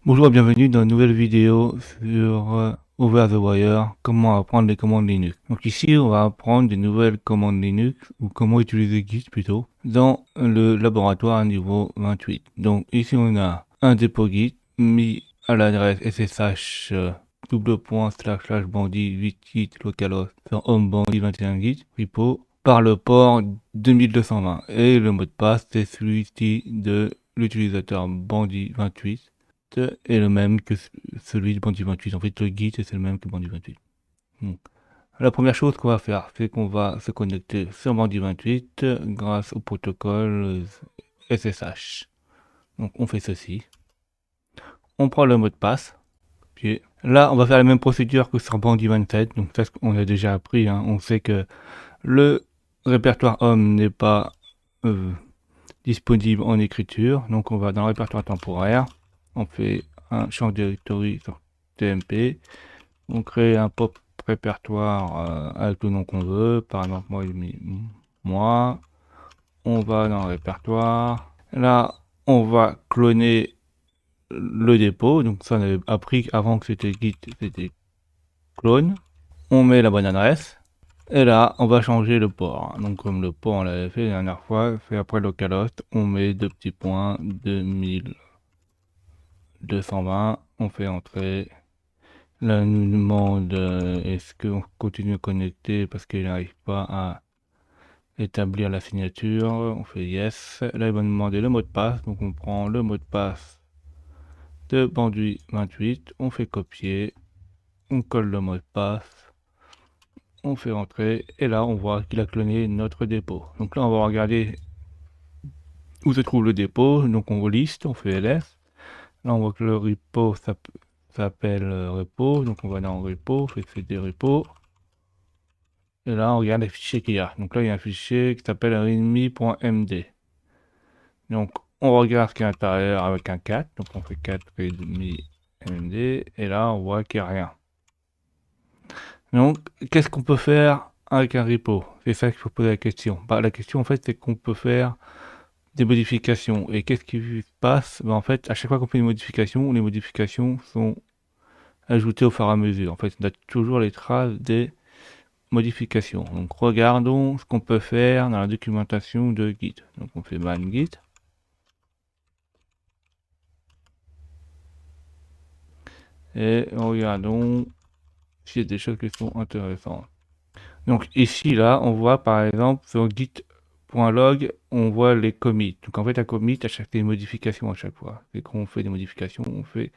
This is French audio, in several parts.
Bonjour et bienvenue dans une nouvelle vidéo sur Over the Wire, comment apprendre les commandes Linux. Donc ici on va apprendre des nouvelles commandes Linux, ou comment utiliser Git plutôt, dans le laboratoire niveau 28. Donc ici on a un dépôt Git mis à l'adresse ssh bandit 8 git localhost sur home bandit 21 git repo par le port 2220 et le mot de passe c'est celui-ci de l'utilisateur bandit 28 est le même que celui de Bandit 28. En fait, le guide, c'est le même que Bandit 28. Donc, la première chose qu'on va faire, c'est qu'on va se connecter sur Bandit 28 grâce au protocole SSH. Donc, on fait ceci. On prend le mot de passe. Puis là, on va faire la même procédure que sur Bandit 27. Donc, ça, on a déjà appris. Hein. On sait que le répertoire home n'est pas disponible en écriture. Donc, on va dans le répertoire temporaire. On fait un champ directory sur TMP. On crée un pop répertoire avec le nom qu'on veut. Par exemple, moi, j'ai mis moi. On va dans le répertoire. Là, on va cloner le dépôt. Donc ça, on avait appris avant que c'était git, c'était clone. On met la bonne adresse. Et là, on va changer le port. Donc comme le port, on l'avait fait la dernière fois, fait après localhost, on met deux petits points, 2220. On fait entrer. Là, il nous demande est-ce qu'on continue à connecter parce qu'il n'arrive pas à établir la signature. On fait yes. Là, il va nous demander le mot de passe. Donc, on prend le mot de passe de Banduit 28. On fait copier. On colle le mot de passe. On fait entrer. Et là, on voit qu'il a cloné notre dépôt. Donc là, on va regarder où se trouve le dépôt. Donc, on liste. On fait ls. Là, on voit que le repo s'appelle repo. Donc, on va dans repo. On fait cd repo. Et là, on regarde les fichiers qu'il y a. Donc là, il y a un fichier qui s'appelle readme.md. Donc, on regarde ce qu'il y a à l'intérieur avec un 4. Donc, on fait 4 readme.md. Et là, on voit qu'il n'y a rien. Donc, qu'est-ce qu'on peut faire avec un repo? C'est ça qu'il faut poser la question. Bah, la question, en fait, c'est qu'on peut faire des modifications. Et qu'est-ce qui se passe? Bah, en fait, à chaque fois qu'on fait une modification, les modifications sont ajoutées au fur et à mesure. En fait, on a toujours les traces des modifications. Donc regardons ce qu'on peut faire dans la documentation de Git. Donc on fait man Git. Et regardons s'il y a des choses qui sont intéressantes. Donc ici, là, on voit par exemple sur git.log, on voit les commits. Donc en fait, un commit, à chaque des modifications à chaque fois. Et quand on fait des modifications, on fait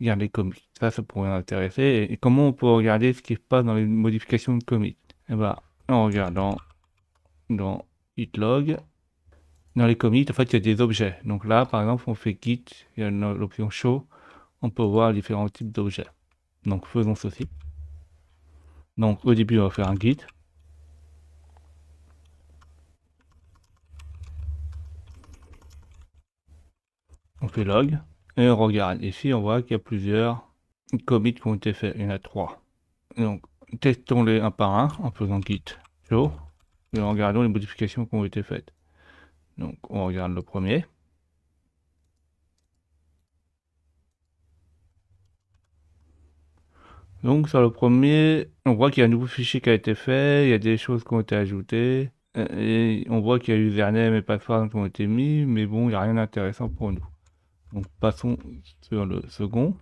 garder les commits. Ça pourrait intéresser. Et comment on peut regarder ce qui se passe dans les modifications de commits? Et ben, en regardant dans gitlog, dans les commits, en fait, il y a des objets. Donc là, par exemple, on fait git, il y a l'option show, on peut voir différents types d'objets. Donc faisons ceci. Donc au début, on va faire un git. On fait log. Et on regarde. Ici, on voit qu'il y a plusieurs commits qui ont été faits. Il y en a 3. Donc, testons-les un par un en faisant git show. Et en regardant les modifications qui ont été faites. Donc, on regarde le premier. Donc, sur le premier, on voit qu'il y a un nouveau fichier qui a été fait. Il y a des choses qui ont été ajoutées. Et on voit qu'il y a username et password qui ont été mis. Mais bon, il n'y a rien d'intéressant pour nous. Donc, passons sur le second.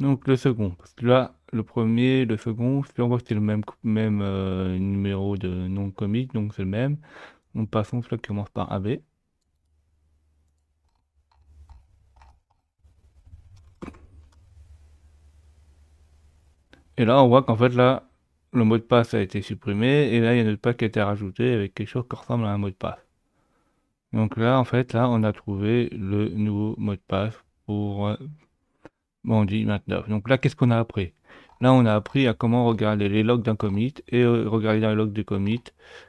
Donc le second, parce que là, le premier, le second, on voit que c'est le même numéro de nom de commit, donc c'est le même. Donc passons celui qui commence par AB. Et là, on voit qu'en fait, là, le mot de passe a été supprimé, et là, il y a un autre passe qui a été rajouté avec quelque chose qui ressemble à un mot de passe. Donc là, en fait, là, on a trouvé le nouveau mot de passe pour Bandit 29. Donc là, qu'est-ce qu'on a appris? Là, on a appris à comment regarder les logs d'un commit et regarder dans les logs de commit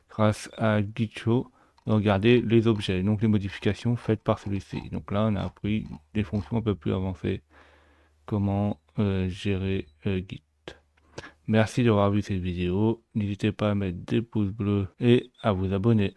grâce à Gitshow, regarder les objets, donc les modifications faites par celui-ci. Donc là, on a appris des fonctions un peu plus avancées, comment gérer Git. Merci d'avoir vu cette vidéo. N'hésitez pas à mettre des pouces bleus et à vous abonner.